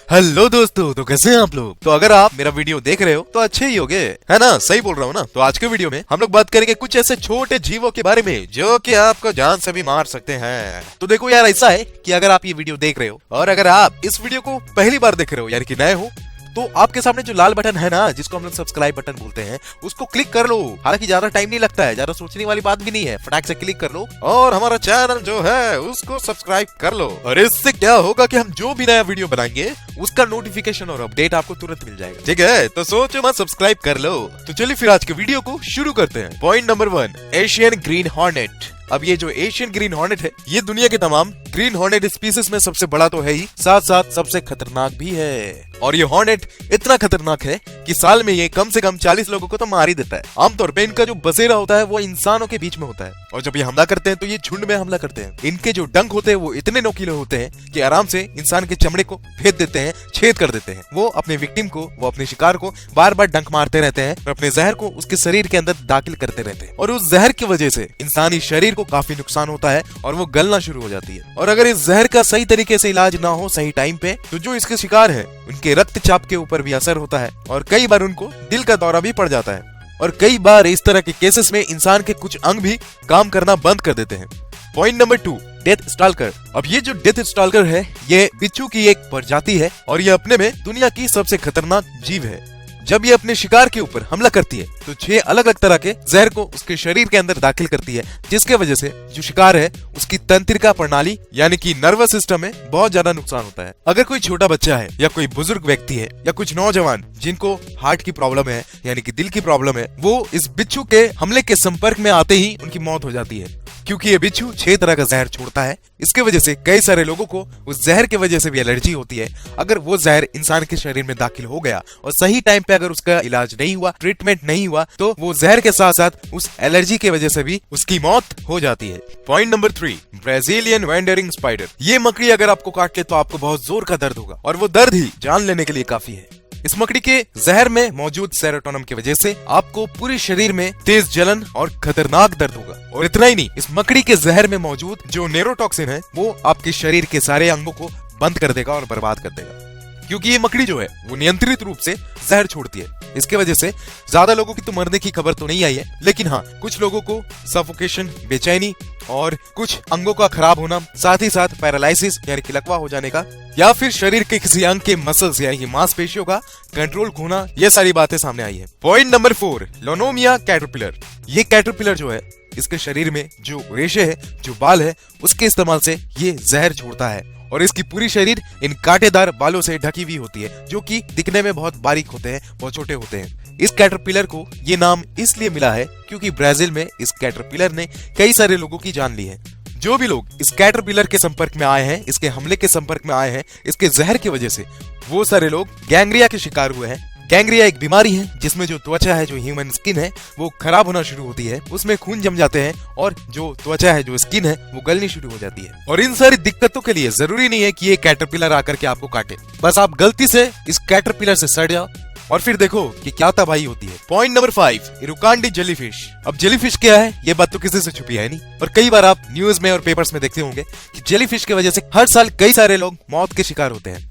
Hello दोस्तों, तो कैसे हैं आप लोग। तो अगर आप मेरा वीडियो देख रहे हो तो अच्छे ही होगे, है ना। सही बोल रहा हूँ ना। तो आज के वीडियो में हम लोग बात करेंगे कुछ ऐसे छोटे जीवों के बारे में जो कि आपको जान से भी मार सकते हैं। तो देखो यार, ऐसा है कि अगर आप ये वीडियो देख रहे हो और अगर आप इस वीडियो को पहली बार देख रहे हो यानी कि नए हो, तो आपके सामने जो लाल बटन है ना, जिसको हम लोग सब्सक्राइब बटन बोलते हैं, उसको क्लिक कर लो। हालांकि ज्यादा टाइम नहीं लगता है, ज्यादा सोचने वाली बात भी नहीं है, फटाक से क्लिक कर लो और हमारा चैनल जो है उसको सब्सक्राइब कर लो। और इससे क्या होगा कि हम जो भी नया वीडियो बनाएंगे उसका नोटिफिकेशन और अपडेट आपको तुरंत मिल जाएगा। ठीक है, तो सोचो मत, सब्सक्राइब कर लो। तो चलिए फिर आज के वीडियो को शुरू करते हैं। Point number 1, Asian green hornet. अब ये जो एशियन ग्रीन हॉर्नेट है, ये दुनिया के तमाम ग्रीन हॉर्नेट स्पीसीज में सबसे बड़ा तो है ही, साथ साथ सबसे खतरनाक भी है। और ये हॉर्नेट इतना खतरनाक है कि साल में ये कम से कम 40 लोगों को तो मार ही देता है। आमतौर पे इनका जो बसेरा होता है वो इंसानों के बीच में होता है, और जब ये हमला करते हैं तो ये झुंड में हमला करते हैं। इनके जो डंक होते हैं वो इतने नोकीले होते हैं कि आराम से इंसान के चमड़े को भेद देते हैं, छेद कर देते हैं। वो अपने विक्टिम को, वो अपने शिकार को बार बार डंक मारते रहते हैं और अपने जहर को उसके शरीर के अंदर दाखिल करते रहते हैं। और उस जहर की वजह से इंसानी शरीर को काफी नुकसान होता है और वो गलना शुरू हो जाती है। और अगर इस जहर का सही तरीके से इलाज ना हो सही टाइम पे, तो जो इसके शिकार है उनके रक्तचाप के ऊपर भी असर होता है और कई बार उनको दिल का दौरा भी पड़ जाता है। और कई बार इस तरह के केसेस में इंसान के कुछ अंग भी काम करना बंद कर देते हैं। Point number 2, death stalker. अब ये जो डेथ स्टाल्कर है, ये बिच्छू की एक प्रजाति है और ये अपने में दुनिया की सबसे खतरनाक जीव है। जब ये अपने शिकार के ऊपर हमला करती है तो 6 अलग अलग तरह के जहर को उसके शरीर के अंदर दाखिल करती है, जिसके वजह से जो शिकार है उसकी तंत्रिका प्रणाली यानी कि नर्वस सिस्टम में बहुत ज्यादा नुकसान होता है। अगर कोई छोटा बच्चा है या कोई बुजुर्ग व्यक्ति है या कुछ नौजवान जिनको हार्ट की प्रॉब्लम है यानी कि दिल की प्रॉब्लम है, वो इस बिच्छू के हमले के संपर्क में आते ही उनकी मौत हो जाती है, क्योंकि ये बिच्छू 6 तरह का जहर छोड़ता है। इसके वजह से कई सारे लोगों को उस जहर के वजह से भी एलर्जी होती है। अगर वो जहर इंसान के शरीर में दाखिल हो गया और सही टाइम पे अगर उसका इलाज नहीं हुआ, ट्रीटमेंट नहीं हुआ, तो वो जहर के साथ साथ उस एलर्जी के वजह से भी उसकी मौत हो जाती है। Point number 3, Brazilian wandering spider. ये मकड़ी अगर आपको काट ले तो आपको बहुत जोर का दर्द होगा और वो दर्द ही जान लेने के लिए काफी है। इस मकड़ी के जहर में मौजूद सेरोटोनिन की वजह से आपको पूरे शरीर में तेज जलन और खतरनाक दर्द होगा। और इतना ही नहीं, इस मकड़ी के जहर में मौजूद जो न्यूरोटॉक्सिन है वो आपके शरीर के सारे अंगों को बंद कर देगा और बर्बाद कर देगा, क्योंकि ये मकड़ी जो है वो नियंत्रित रूप से जहर छोड़ती है। इसके वजह से ज्यादा लोगों की तो मरने की खबर तो नहीं आई है, लेकिन हाँ, कुछ लोगों को सफोकेशन, बेचैनी और कुछ अंगों का खराब होना, साथ ही साथ पैरालिसिस यानी कि लकवा हो जाने का, या फिर शरीर के किसी अंग के मसल्स यानी कि मांसपेशियों का कंट्रोल खोना, ये सारी बातें सामने आई है। Point number 4, Lonomia caterpillar. ये कैटरपिलर जो है, इसके शरीर में जो रेशे है, जो बाल है, उसके इस्तेमाल से ये जहर छोड़ता है और इसकी पूरी शरीर इन कांटेदार बालों से ढकी हुई होती है, जो कि दिखने में बहुत बारीक होते हैं, बहुत छोटे होते हैं। इस कैटरपिलर को ये नाम इसलिए मिला है क्योंकि ब्राजील में इस कैटरपिलर ने कई सारे लोगों की जान ली है। जो भी लोग इस कैटरपिलर के संपर्क में आए हैं, इसके हमले के संपर्क में आए हैं, इसके जहर की वजह से, वो सारे लोग गैंग्रिया के शिकार हुए हैं। गैंग्रिया एक बीमारी है जिसमें जो त्वचा है, जो ह्यूमन स्किन है, वो खराब होना शुरू होती है, उसमें खून जम जाते हैं और जो त्वचा है, जो स्किन है, वो गलनी शुरू हो जाती है। और इन सारी दिक्कतों के लिए जरूरी नहीं है कि ये कैटरपिलर आकर के आपको काटे, बस आप गलती से इस कैटरपिलर से सड़ जाओ और फिर देखो कि क्या तबाही होती है। Point number 5, Irukandji jellyfish. अब जेलीफिश क्या है, ये बात तो किसी से छुपी है नहीं, और कई बार आप न्यूज में और पेपर्स में देखते होंगे कि जेलीफिश की वजह से हर साल कई सारे लोग मौत के शिकार होते हैं।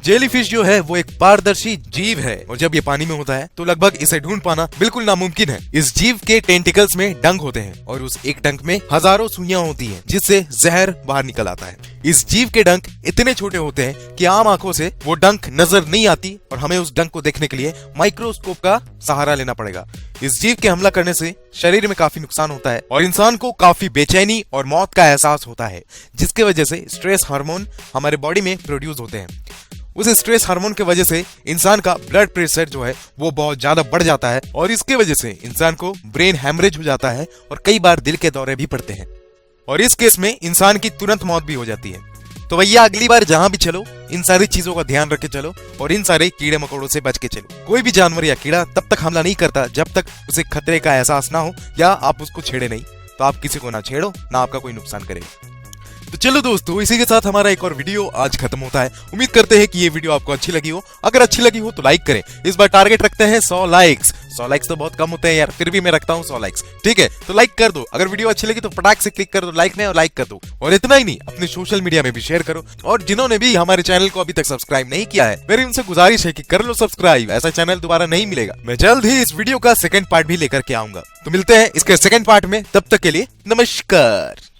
जेलीफिश जो है वो एक पारदर्शी जीव है और जब ये पानी में होता है तो लगभग इसे ढूंढ पाना बिल्कुल नामुमकिन है। इस जीव के टेंटिकल्स में डंक होते हैं और उस एक डंक में हजारों सुइयां होती हैं, जिससे जहर बाहर निकल आता है। इस जीव के डंक इतने छोटे होते हैं कि आम आंखों से वो डंक नजर नहीं आती और हमें उस डंक को देखने के लिए माइक्रोस्कोप का सहारा लेना पड़ेगा। इस जीव के हमला करने से शरीर में काफी नुकसान होता है और इंसान को काफी बेचैनी और मौत का एहसास होता है, जिसके वजह से स्ट्रेस हार्मोन हमारे बॉडी में प्रोड्यूस होते हैं। उस स्ट्रेस हार्मोन की वजह से इंसान का ब्लड प्रेशर जो है वो बहुत ज्यादा बढ़ जाता है और इसके वजह से इंसान को ब्रेन हैमरेज हो जाता है और कई बार दिल के दौरे भी पड़ते हैं और इस केस में इंसान की तुरंत मौत भी हो जाती है। तो भैया, अगली बार जहां भी चलो इन सारी चीजों का ध्यान रख के चलो और इन सारे कीड़े मकोड़ों से बच के चलो। कोई भी जानवर या कीड़ा तब तक हमला नहीं करता जब तक उसे खतरे का एहसास ना हो या आप उसको छेड़े नहीं। तो आप किसी को ना छेड़ो, ना आपका कोई नुकसान करेगा। तो चलो दोस्तों, इसी के साथ हमारा एक और वीडियो आज खत्म होता है। उम्मीद करते हैं कि ये वीडियो आपको अच्छी लगी हो। अगर अच्छी लगी हो तो लाइक करें। इस बार टारगेट रखते हैं 100 लाइक्स। 100 लाइक्स तो बहुत कम होते हैं यार, फिर भी मैं रखता हूँ 100 लाइक्स। ठीक है, तो लाइक कर दो। अगर वीडियो अच्छी लगी तो फटाक से क्लिक कर दो लाइक में और लाइक कर दो। और इतना ही नहीं, अपने सोशल मीडिया में भी शेयर करो। और जिन्होंने भी हमारे चैनल को अभी तक सब्सक्राइब नहीं किया है, मेरी उनसे गुजारिश है कि कर लो सब्सक्राइब। ऐसा चैनल दोबारा नहीं मिलेगा। मैं जल्द ही इस वीडियो का सेकंड पार्ट भी लेकर के आऊंगा। तो मिलते हैं इसके सेकंड पार्ट में, तब तक के लिए नमस्कार।